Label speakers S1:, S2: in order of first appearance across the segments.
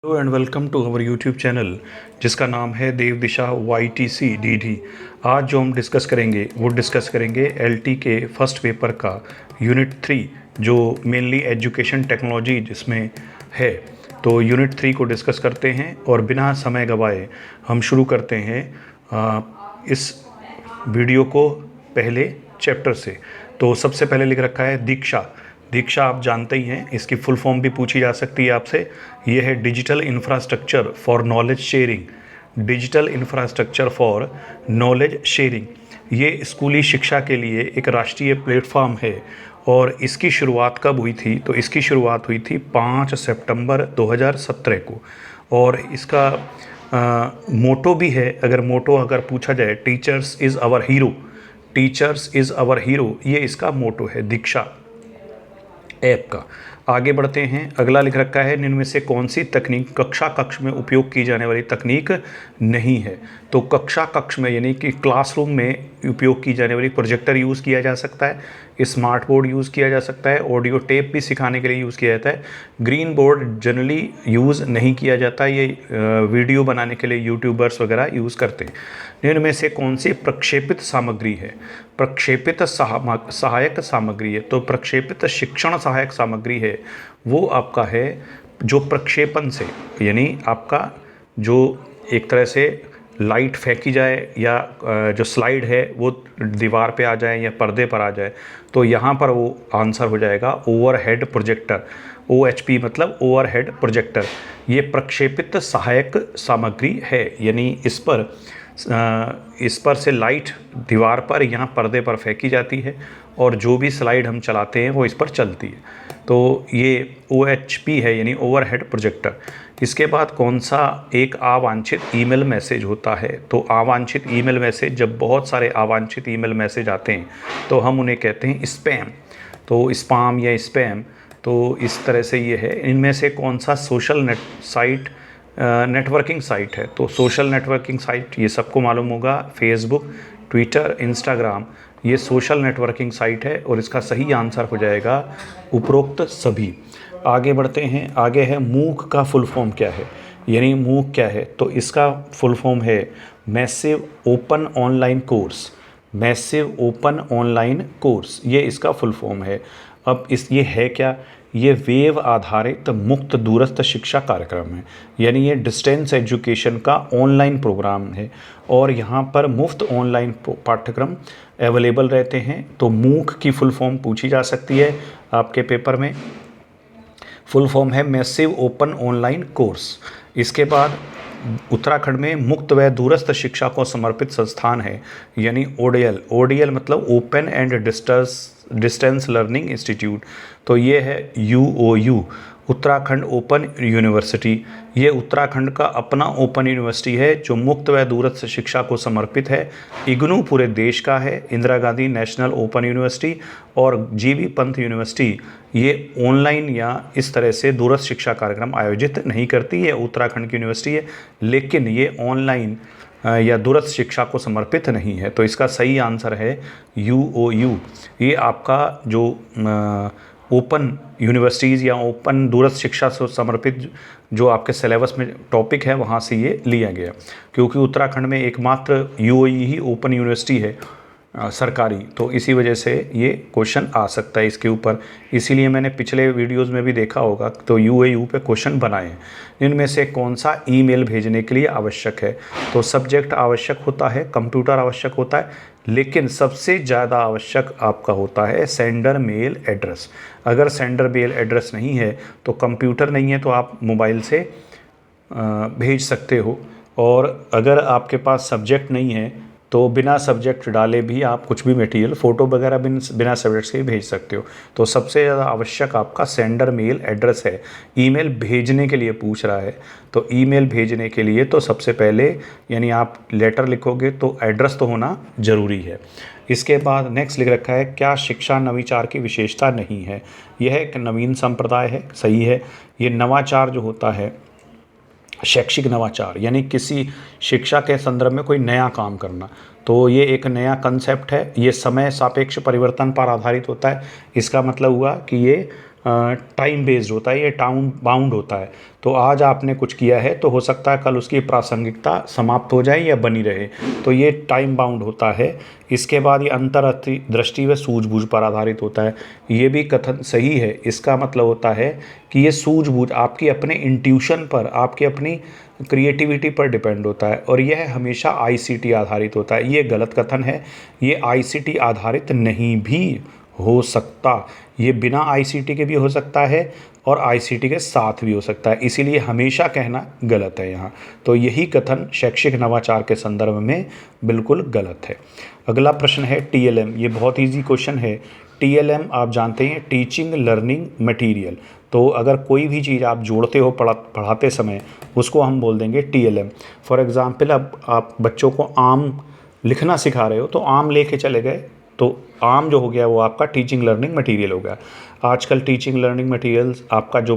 S1: Hello and welcome to our YouTube channel जिसका नाम है देव दिशा YTC DD। आज जो हम डिस्कस करेंगे LT के फर्स्ट पेपर का यूनिट 3 जो मेनली एजुकेशन टेक्नोलॉजी जिसमें है। तो यूनिट 3 को डिस्कस करते हैं और बिना समय गवाए हम शुरू करते हैं इस वीडियो को पहले चैप्टर से। तो सबसे पहले लिख रखा है दीक्षा आप जानते ही हैं, इसकी फुल फॉर्म भी पूछी जा सकती है आपसे। ये है digital infrastructure for knowledge sharing. ये स्कूली शिक्षा के लिए एक राष्ट्रीय प्लेटफॉर्म है और इसकी शुरुआत कब हुई थी? तो इसकी शुरुआत हुई थी 5 सितंबर 2017 को। और इसका मोटो भी है, अगर पूछा जाए टीचर्स इज़ आवर हीरो, ये इसका मोटो है दीक्षा ऐप का। आगे बढ़ते हैं, अगला लिख रखा है निम्न में से कौन सी तकनीक कक्ष में उपयोग की जाने वाली तकनीक नहीं है? तो कक्ष में यानी कि क्लासरूम में उपयोग की जाने वाली प्रोजेक्टर यूज़ किया जा सकता है, स्मार्ट बोर्ड यूज़ किया जा सकता है, ऑडियो टेप भी सिखाने के लिए यूज़ किया जाता है। ग्रीन बोर्ड जनरली यूज़ नहीं किया जाता, ये वीडियो बनाने के लिए यूट्यूबर्स वगैरह यूज़ करते हैं। निम्न में से कौन सी प्रक्षेपित सामग्री है? प्रक्षेपित सहायक सामग्री है। तो प्रक्षेपित शिक्षण सहायक सामग्री है वो आपका है जो प्रक्षेपण से, यानी आपका जो एक तरह से लाइट फेंकी जाए या जो स्लाइड है वो दीवार पे आ जाए या पर्दे पर आ जाए, तो यहाँ पर वो आंसर हो जाएगा ओवरहेड प्रोजेक्टर। OHP मतलब ओवरहेड प्रोजेक्टर। ये प्रक्षेपित सहायक सामग्री है, यानी इस पर से लाइट दीवार पर यहाँ पर्दे पर फेंकी जाती है और जो भी स्लाइड हम चलाते हैं वो इस पर चलती है। तो ये OHP है, यानी ओवरहेड प्रोजेक्टर। इसके बाद कौन सा एक अवांछित ईमेल मैसेज होता है? तो अवांछित ईमेल मैसेज, जब बहुत सारे अवांछित ईमेल मैसेज आते हैं तो हम उन्हें कहते हैं स्पैम। तो स्पाम या स्पैम, तो इस तरह से ये है। इनमें से कौन सा सोशल नेटवर्किंग साइट है? तो सोशल नेटवर्किंग साइट ये सबको मालूम होगा, फेसबुक, ट्विटर, इंस्टाग्राम, ये सोशल नेटवर्किंग साइट है और इसका सही आंसर हो जाएगा उपरोक्त सभी। आगे बढ़ते हैं, आगे है मूक का फुल फॉर्म क्या है, यानी मूक क्या है? तो इसका फुल फॉर्म है मैसिव ओपन ऑनलाइन कोर्स, ये इसका फुल फॉर्म है। अब ये है क्या? ये वेब आधारित मुक्त दूरस्थ शिक्षा कार्यक्रम है, यानी ये डिस्टेंस एजुकेशन का ऑनलाइन प्रोग्राम है और यहाँ पर मुफ्त ऑनलाइन पाठ्यक्रम अवेलेबल रहते हैं। तो मूक की फुल फॉर्म पूछी जा सकती है आपके पेपर में। फुल फॉर्म है मैसिव ओपन ऑनलाइन कोर्स। इसके बाद उत्तराखंड में मुक्त व दूरस्थ शिक्षा को समर्पित संस्थान है, यानी ODL मतलब open and distance learning institute. तो ये है UOU, उत्तराखंड ओपन यूनिवर्सिटी। ये उत्तराखंड का अपना ओपन यूनिवर्सिटी है जो मुक्त व दूरस्थ शिक्षा को समर्पित है। इग्नू पूरे देश का है, Indira Gandhi national open university और GV पंत यूनिवर्सिटी ये ऑनलाइन या इस तरह से दूरस्थ शिक्षा कार्यक्रम आयोजित नहीं करती है, उत्तराखंड की यूनिवर्सिटी है, लेकिन ये ऑनलाइन या दूरस्थ शिक्षा को समर्पित नहीं है। तो इसका सही आंसर है UOU। ये आपका जो ओपन यूनिवर्सिटीज़ या ओपन दूरस्थ शिक्षा से समर्पित जो आपके सिलेबस में टॉपिक है वहाँ से ये लिया गया, क्योंकि उत्तराखंड में एकमात्र UOE ही ओपन यूनिवर्सिटी है सरकारी, तो इसी वजह से ये क्वेश्चन आ सकता है इसके ऊपर। इसीलिए मैंने पिछले वीडियोस में भी देखा होगा तो UAU पे क्वेश्चन बनाए हैं। इनमें से कौन सा ईमेल भेजने के लिए आवश्यक है? तो सब्जेक्ट आवश्यक होता है, कंप्यूटर आवश्यक होता है, लेकिन सबसे ज़्यादा आवश्यक आपका होता है सेंडर मेल एड्रेस। अगर सेंडर मेल एड्रेस नहीं है तो कंप्यूटर नहीं है तो आप मोबाइल से भेज सकते हो, और अगर आपके पास सब्जेक्ट नहीं है तो बिना सब्जेक्ट डाले भी आप कुछ भी मटेरियल, फ़ोटो वगैरह बिना सब्जेक्ट से भेज सकते हो। तो सबसे ज़्यादा आवश्यक आपका सेंडर मेल एड्रेस है। ईमेल भेजने के लिए पूछ रहा है, तो ईमेल भेजने के लिए तो सबसे पहले यानी आप लेटर लिखोगे तो एड्रेस तो होना ज़रूरी है। इसके बाद नेक्स्ट लिख रखा है क्या शिक्षा नवाचार की विशेषता नहीं है? यह एक नवीन संप्रदाय है, सही है। ये नवाचार जो होता है, शैक्षिक नवाचार यानी किसी शिक्षा के संदर्भ में कोई नया काम करना, तो ये एक नया कंसेप्ट है। ये समय सापेक्ष परिवर्तन पर आधारित होता है। इसका मतलब हुआ कि ये टाइम बेस्ड होता है, ये टाउन बाउंड होता है। तो आज आपने कुछ किया है तो हो सकता है कल उसकी प्रासंगिकता समाप्त हो जाए या बनी रहे, तो ये टाइम बाउंड होता है। इसके बाद ये अंतर्दृष्टि व सूझबूझ पर आधारित होता है, ये भी कथन सही है। इसका मतलब होता है कि ये सूझबूझ आपकी अपने इंट्यूशन पर, आपकी अपनी क्रिएटिविटी पर डिपेंड होता है, और यह हमेशा आईसीटी आधारित होता है। ये गलत कथन है, ये आईसीटी आधारित नहीं भी हो सकता, ये बिना आईसीटी के भी हो सकता है और आईसीटी के साथ भी हो सकता है, इसीलिए हमेशा कहना गलत है यहाँ। तो यही कथन शैक्षिक नवाचार के संदर्भ में बिल्कुल गलत है। अगला प्रश्न है टीएलएम, ये बहुत ईजी क्वेश्चन है। टीएलएम आप जानते हैं, टीचिंग लर्निंग मटेरियल। तो अगर कोई भी चीज़ आप जोड़ते हो पढ़ाते समय, उसको हम बोल देंगे टीएलएम। फॉर एग्ज़ाम्पल, अब आप बच्चों को आम लिखना सिखा रहे हो, तो आम लेके चले गए, तो आम जो हो गया वो आपका टीचिंग लर्निंग मटेरियल हो गया। आजकल टीचिंग लर्निंग मटेरियल्स आपका जो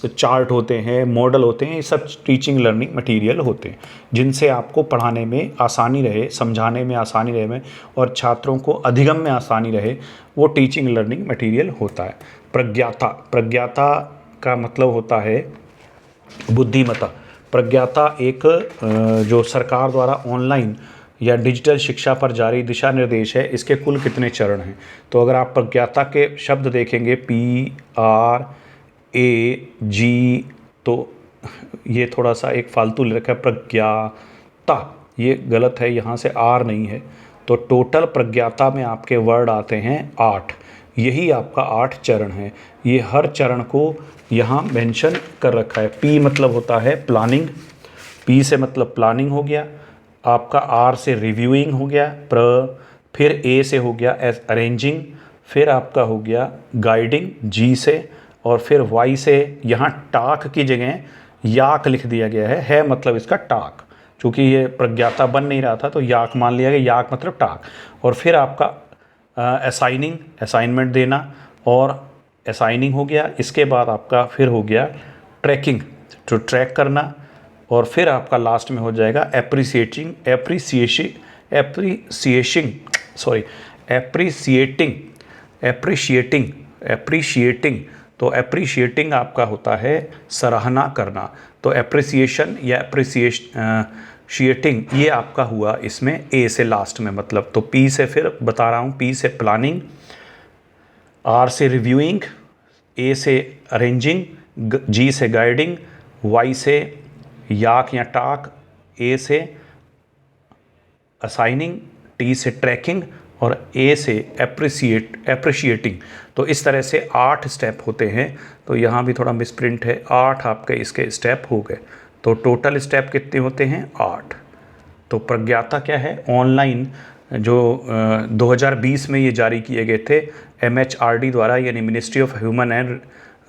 S1: चार्ट होते हैं, मॉडल होते हैं, ये सब टीचिंग लर्निंग मटेरियल होते हैं, जिनसे आपको पढ़ाने में आसानी रहे, समझाने में आसानी रहे और छात्रों को अधिगम में आसानी रहे, वो टीचिंग लर्निंग मटेरियल होता है। प्रज्ञाता, प्रज्ञाता का मतलब होता है बुद्धिमत्ता। प्रज्ञाता एक जो सरकार द्वारा ऑनलाइन या डिजिटल शिक्षा पर जारी दिशा निर्देश है, इसके कुल कितने चरण हैं। तो अगर आप प्रज्ञाता के शब्द देखेंगे, PRAG, तो ये थोड़ा सा एक फालतू ले रखा है, प्रज्ञाता, ये गलत है, यहाँ से आर नहीं है। तो टोटल प्रज्ञाता में आपके वर्ड आते हैं 8, यही आपका 8 चरण है। ये हर चरण को यहाँ मेंशन कर रखा है। P मतलब होता है प्लानिंग, P से मतलब प्लानिंग हो गया आपका, R से रिव्यूइंग हो गया, फिर A से हो गया अरेंजिंग, फिर आपका हो गया गाइडिंग G से, और फिर Y से यहाँ टाक की जगह याक लिख दिया गया है मतलब इसका टाक, चूँकि ये प्रज्ञाता बन नहीं रहा था तो याक मान लिया गया, याक मतलब टाक। और फिर आपका असाइनिंग, असाइनमेंट देना, और असाइनिंग हो गया। इसके बाद आपका फिर हो गया ट्रैकिंग, तो ट्रैक करना, और फिर आपका लास्ट में हो जाएगा एप्रिसिएटिंग। तो एप्रिशिएटिंग आपका होता है सराहना करना। तो एप्रिसिएशन या एप्रिसिएटिंग ये आपका हुआ इसमें ए से लास्ट में, मतलब। तो पी से फिर बता रहा हूँ, पी से प्लानिंग, आर से रिव्यूइंग, ए से अरेंजिंग, जी से गाइडिंग, वाई से याक या टाक, ए से असाइनिंग, टी से ट्रैकिंग, और ए से एप्रिशिएटिंग। तो इस तरह से 8 स्टेप होते हैं। तो यहाँ भी थोड़ा मिसप्रिंट है, 8 आपके इसके स्टेप हो गए। तो टोटल स्टेप कितने होते हैं? 8। तो प्रज्ञाता क्या है? ऑनलाइन जो 2020 में ये जारी किए गए थे MHRD द्वारा, यानी ministry of human and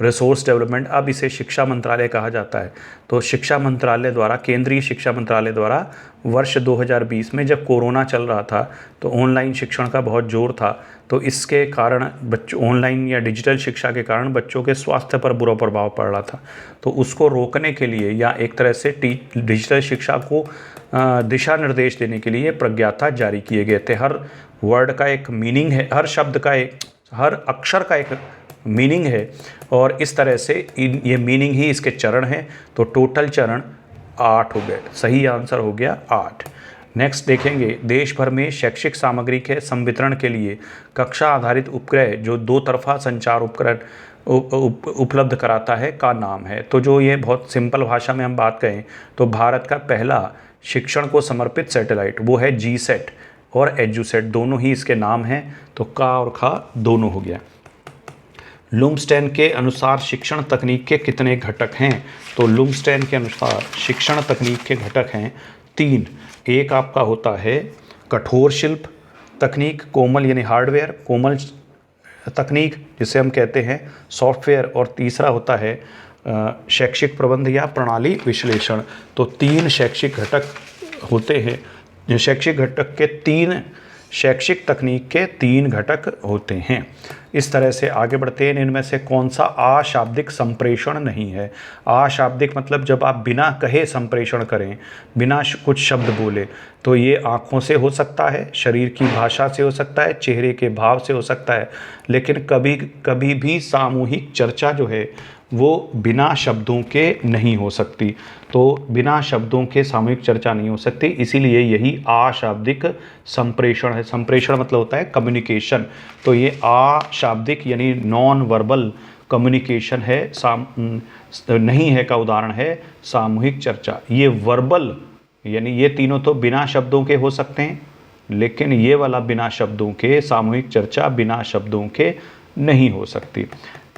S1: resource development, अब इसे शिक्षा मंत्रालय कहा जाता है। तो शिक्षा मंत्रालय द्वारा, केंद्रीय शिक्षा मंत्रालय द्वारा वर्ष 2020 में जब कोरोना चल रहा था तो ऑनलाइन शिक्षण का बहुत जोर था, तो इसके कारण बच्चों, ऑनलाइन या डिजिटल शिक्षा के कारण बच्चों के स्वास्थ्य पर बुरा प्रभाव पड़ रहा था। तो उसको रोकने के लिए या एक तरह से डिजिटल शिक्षा को दिशा निर्देश देने के लिए प्रज्ञाता जारी किए गए थे। हर वर्ड का एक मीनिंग है, हर शब्द का एक, हर अक्षर का एक मीनिंग है, और इस तरह से ये मीनिंग ही इसके चरण हैं। तो टोटल चरण 8 हो गए, सही आंसर हो गया 8। नेक्स्ट देखेंगे, देश भर में शैक्षिक सामग्री के संवितरण के लिए कक्षा आधारित उपग्रह जो 2 तरफा संचार उपकरण उपलब्ध कराता है का नाम है। तो जो ये बहुत सिंपल भाषा में हम बात करें तो भारत का पहला शिक्षण को समर्पित सैटेलाइट वो है GSAT और EduSat, दोनों ही इसके नाम हैं। तो का और खा दोनों हो गया। लुम्सडेन के अनुसार शिक्षण तकनीक के कितने घटक हैं? तो लुम्सडेन के अनुसार शिक्षण तकनीक के घटक हैं 3। एक आपका होता है कठोर शिल्प तकनीक, कोमल यानी हार्डवेयर, कोमल तकनीक जिसे हम कहते हैं सॉफ्टवेयर, और तीसरा होता है शैक्षिक प्रबंध या प्रणाली विश्लेषण। तो 3 शैक्षिक घटक होते हैं। शैक्षिक घटक के 3 शैक्षिक तकनीक के 3 घटक होते हैं। इस तरह से आगे बढ़ते हैं। इनमें से कौन सा अशाब्दिक संप्रेषण नहीं है? अशाब्दिक मतलब जब आप बिना कहे संप्रेषण करें, बिना कुछ शब्द बोले, तो ये आँखों से हो सकता है, शरीर की भाषा से हो सकता है, चेहरे के भाव से हो सकता है, लेकिन कभी कभी भी सामूहिक चर्चा जो है वो बिना शब्दों के नहीं हो सकती। तो बिना शब्दों के सामूहिक चर्चा नहीं हो सकती, इसीलिए यही अशाब्दिक संप्रेषण है। संप्रेषण मतलब होता है कम्युनिकेशन, तो ये अशाब्दिक यानी नॉन वर्बल कम्युनिकेशन है, नहीं है का उदाहरण है सामूहिक चर्चा। ये वर्बल यानी ये तीनों तो बिना शब्दों के हो सकते हैं, लेकिन ये वाला बिना शब्दों के, सामूहिक चर्चा बिना शब्दों के नहीं हो सकती।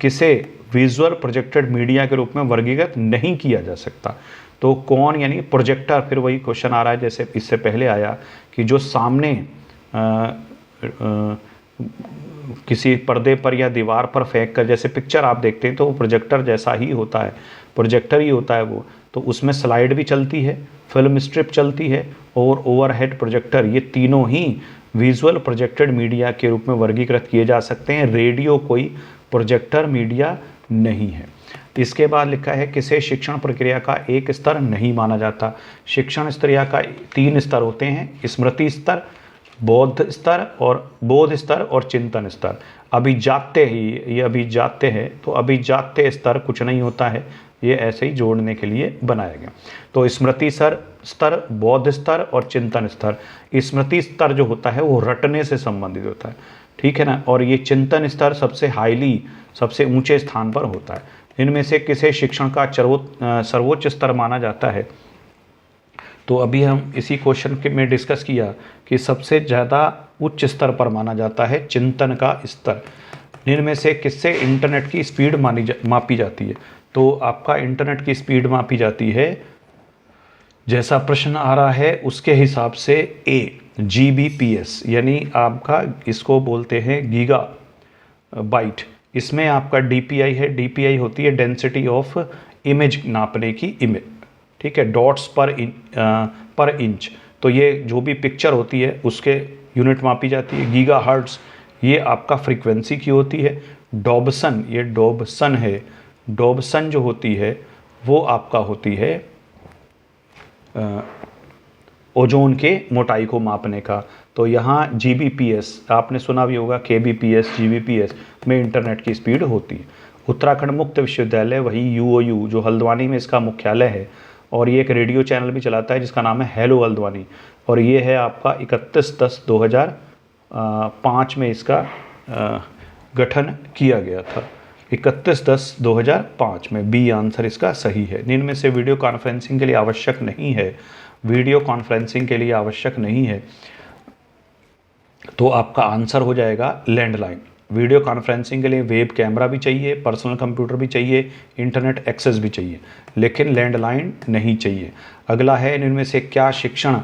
S1: किसे विजुअल प्रोजेक्टेड मीडिया के रूप में वर्गीकृत नहीं किया जा सकता? तो कौन, यानी प्रोजेक्टर। फिर वही क्वेश्चन आ रहा है जैसे इससे पहले आया कि जो सामने किसी पर्दे पर या दीवार पर फेंक कर जैसे पिक्चर आप देखते हैं तो वो प्रोजेक्टर जैसा ही होता है, प्रोजेक्टर ही होता है वो। तो उसमें स्लाइड भी चलती है, फिल्म स्ट्रिप चलती है और ओवरहेड प्रोजेक्टर, ये तीनों ही विजुअल प्रोजेक्टेड मीडिया के रूप में वर्गीकृत किए जा सकते हैं। रेडियो कोई प्रोजेक्टर मीडिया नहीं है। इसके बाद लिखा है किसे शिक्षण प्रक्रिया का एक स्तर नहीं माना जाता? शिक्षण प्रक्रिया का 3 स्तर होते हैं, स्मृति स्तर, बोध स्तर और चिंतन स्तर। अभिजात्य ही, ये अभिजात्य है, तो अभिजात्य स्तर कुछ नहीं होता है, ये ऐसे ही जोड़ने के लिए बनाया गया। तो स्मृति स्तर, बौद्ध स्तर और चिंतन स्तर। स्मृति स्तर जो होता है वो रटने से संबंधित होता है, ठीक है ना, और ये चिंतन स्तर सबसे ऊंचे स्थान पर होता है। इनमें से किसे शिक्षण का सर्वोच्च स्तर माना जाता है? तो अभी हम इसी क्वेश्चन के में डिस्कस किया कि सबसे ज़्यादा उच्च स्तर पर माना जाता है चिंतन का स्तर। इनमें से किससे इंटरनेट की स्पीड मापी जाती है? तो आपका इंटरनेट की स्पीड मापी जाती है, जैसा प्रश्न आ रहा है उसके हिसाब से GBps, यानी आपका इसको बोलते हैं गीगा बाइट। इसमें आपका DPI है, DPI होती है डेंसिटी ऑफ इमेज नापने की इमेज, ठीक है, डॉट्स पर इंच। तो ये जो भी पिक्चर होती है उसके यूनिट मापी जाती है। गीगा हर्ट्ज ये आपका फ्रीक्वेंसी की होती है। डॉबसन, ये डॉबसन है, डॉबसन जो होती है वो आपका होती है ओजोन के मोटाई को मापने का। तो यहाँ GBps आपने सुना भी होगा, KBps GBps में इंटरनेट की स्पीड होती है। उत्तराखंड मुक्त विश्वविद्यालय वही UOU जो हल्द्वानी में इसका मुख्यालय है, और ये एक रेडियो चैनल भी चलाता है जिसका नाम है हेलो हल्द्वानी, और ये है आपका 31/10/2005 में इसका गठन किया गया था। 31/10/2005 में बी आंसर इसका सही है। इनमें से वीडियो कॉन्फ्रेंसिंग के लिए आवश्यक नहीं है, वीडियो कॉन्फ्रेंसिंग के लिए आवश्यक नहीं है, तो आपका आंसर हो जाएगा लैंडलाइन। वीडियो कॉन्फ्रेंसिंग के लिए वेब कैमरा भी चाहिए, पर्सनल कंप्यूटर भी चाहिए, इंटरनेट एक्सेस भी चाहिए, लेकिन लैंडलाइन नहीं चाहिए। अगला है इनमें से क्या शिक्षण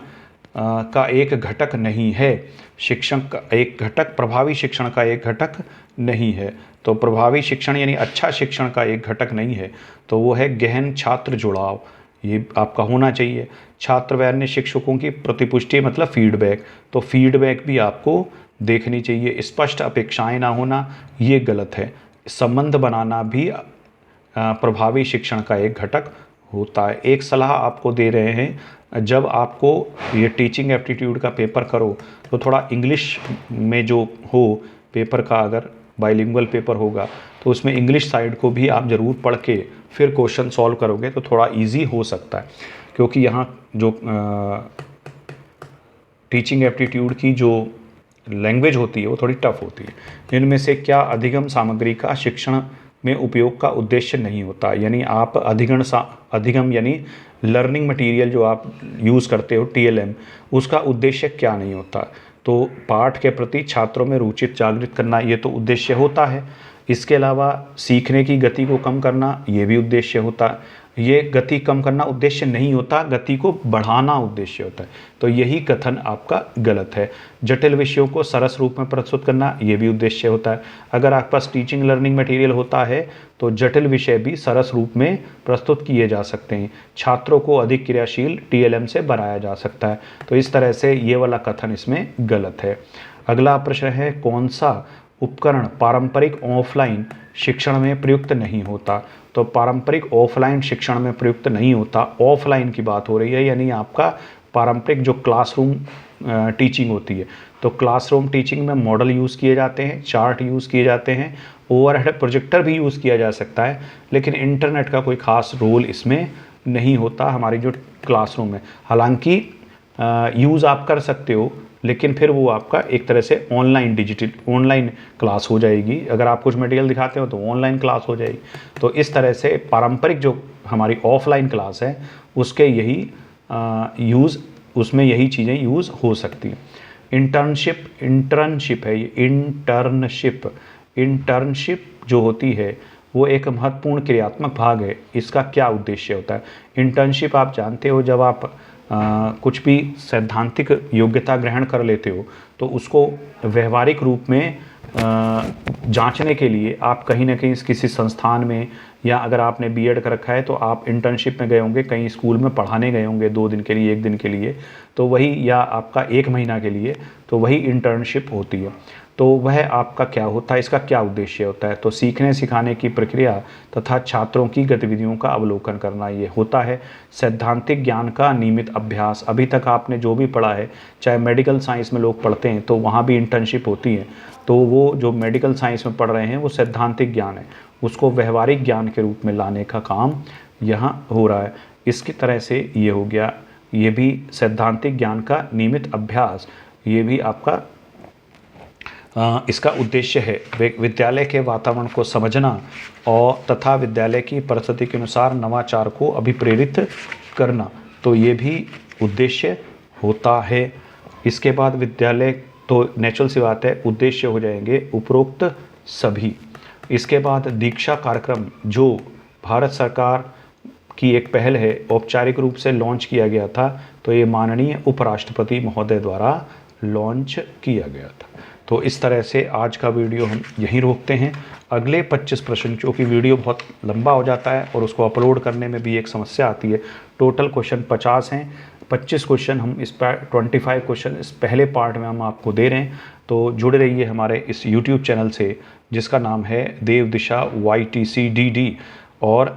S1: का एक घटक नहीं है? शिक्षण का एक घटक, प्रभावी शिक्षण का एक घटक नहीं है। तो प्रभावी शिक्षण यानी अच्छा शिक्षण का एक घटक नहीं है, तो वो है गहन छात्र जुड़ाव, ये आपका होना चाहिए। छात्र व अन्य शिक्षकों की प्रतिपुष्टि मतलब फीडबैक, तो फीडबैक भी आपको देखनी चाहिए। स्पष्ट अपेक्षाएं ना होना ये गलत है। संबंध बनाना भी प्रभावी शिक्षण का एक घटक होता है। एक सलाह आपको दे रहे हैं, जब आपको ये टीचिंग एप्टीट्यूड का पेपर करो तो थोड़ा इंग्लिश में जो हो पेपर का, अगर बाइलिंगुअल पेपर होगा तो उसमें इंग्लिश साइड को भी आप ज़रूर पढ़ के फिर क्वेश्चन सॉल्व करोगे तो थोड़ा इजी हो सकता है, क्योंकि यहाँ जो टीचिंग एप्टीट्यूड की जो लैंग्वेज होती है वो थोड़ी टफ होती है। इनमें से क्या अधिगम सामग्री का शिक्षण में उपयोग का उद्देश्य नहीं होता? यानी आप अधिगम यानी लर्निंग मटेरियल जो आप यूज़ करते हो TLM, उसका उद्देश्य क्या नहीं होता? तो पाठ के प्रति छात्रों में रुचि जागृत करना ये तो उद्देश्य होता है। इसके अलावा सीखने की गति को कम करना ये भी उद्देश्य होता है। ये गति कम करना उद्देश्य नहीं होता, गति को बढ़ाना उद्देश्य होता है। तो यही कथन आपका गलत है। जटिल विषयों को सरस रूप में प्रस्तुत करना ये भी उद्देश्य होता है। अगर आपके पास टीचिंग लर्निंग मटेरियल होता है तो जटिल विषय भी सरस रूप में प्रस्तुत किए जा सकते हैं। छात्रों को अधिक क्रियाशील TLM से बनाया जा सकता है। तो इस तरह से ये वाला कथन इसमें गलत है। अगला प्रश्न है, कौन सा उपकरण पारंपरिक ऑफलाइन शिक्षण में प्रयुक्त नहीं होता? तो पारंपरिक ऑफलाइन शिक्षण में प्रयुक्त नहीं होता, ऑफलाइन की बात हो रही है, यानी आपका पारंपरिक जो क्लासरूम टीचिंग होती है। तो क्लासरूम टीचिंग में मॉडल यूज़ किए जाते हैं, चार्ट यूज़ किए जाते हैं, ओवरहेड प्रोजेक्टर भी यूज़ किया जा सकता है, लेकिन इंटरनेट का कोई ख़ास रोल इसमें नहीं होता हमारी जो क्लासरूम है। हालांकि यूज़ आप कर सकते हो, लेकिन फिर वो आपका एक तरह से ऑनलाइन क्लास हो जाएगी। अगर आप कुछ मटेरियल दिखाते हो तो ऑनलाइन क्लास हो जाएगी। तो इस तरह से पारंपरिक जो हमारी ऑफलाइन क्लास है उसके यही उसमें यही चीज़ें यूज़ हो सकती हैं। इंटर्नशिप है ये, इंटर्नशिप जो होती है वो एक महत्वपूर्ण क्रियात्मक भाग है। इसका क्या उद्देश्य होता है? इंटर्नशिप आप जानते हो, जब आप कुछ भी सैद्धांतिक योग्यता ग्रहण कर लेते हो तो उसको व्यवहारिक रूप में जांचने के लिए आप कहीं ना कहीं किसी संस्थान में, या अगर आपने बीएड कर रखा है तो आप इंटर्नशिप में गए होंगे, कहीं स्कूल में पढ़ाने गए होंगे 2 दिन के लिए, 1 दिन के लिए, तो वही, या आपका 1 महीना के लिए, तो वही इंटर्नशिप होती है। तो वह आपका क्या होता है, इसका क्या उद्देश्य होता है? तो सीखने सिखाने की प्रक्रिया तथा छात्रों की गतिविधियों का अवलोकन करना ये होता है। सैद्धांतिक ज्ञान का नियमित अभ्यास, अभी तक आपने जो भी पढ़ा है, चाहे मेडिकल साइंस में लोग पढ़ते हैं तो वहाँ भी इंटर्नशिप होती है, तो वो जो मेडिकल साइंस में पढ़ रहे हैं वो सैद्धांतिक ज्ञान है, उसको व्यवहारिक ज्ञान के रूप में लाने का काम यहाँ हो रहा है। इसकी तरह से ये हो गया, ये भी सैद्धांतिक ज्ञान का नियमित अभ्यास, ये भी आपका इसका उद्देश्य है। विद्यालय के वातावरण को समझना और तथा विद्यालय की परिस्थिति के अनुसार नवाचार को अभिप्रेरित करना, तो ये भी उद्देश्य होता है। इसके बाद विद्यालय, तो नेचुरल सी बात है, उद्देश्य हो जाएंगे उपरोक्त सभी। इसके बाद दीक्षा कार्यक्रम जो भारत सरकार की एक पहल है, औपचारिक रूप से लॉन्च किया गया था, तो ये माननीय उपराष्ट्रपति महोदय द्वारा लॉन्च किया गया था। तो इस तरह से आज का वीडियो हम यहीं रोकते हैं। अगले 25 प्रश्न, क्योंकि वीडियो बहुत लंबा हो जाता है और उसको अपलोड करने में भी एक समस्या आती है। टोटल क्वेश्चन 50 हैं, 25 क्वेश्चन हम इस पर 25 क्वेश्चन इस पहले पार्ट में हम आपको दे रहे हैं। तो जुड़े रहिए हमारे इस यूट्यूब चैनल से जिसका नाम है देव दिशा YTCDD। और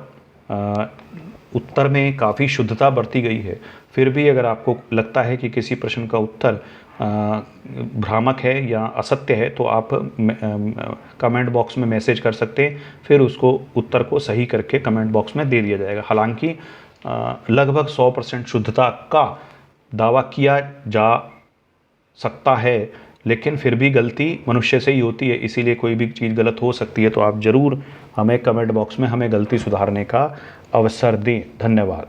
S1: उत्तर में काफ़ी शुद्धता बरती गई है। फिर भी अगर आपको लगता है कि किसी प्रश्न का उत्तर भ्रामक है या असत्य है तो आप कमेंट बॉक्स में मैसेज कर सकते हैं, फिर उसको उत्तर को सही करके कमेंट बॉक्स में दे दिया जाएगा। हालांकि लगभग 100% शुद्धता का दावा किया जा सकता है, लेकिन फिर भी गलती मनुष्य से ही होती है, इसीलिए कोई भी चीज़ गलत हो सकती है। तो आप ज़रूर हमें कमेंट बॉक्स में हमें गलती सुधारने का अवसर दें। धन्यवाद।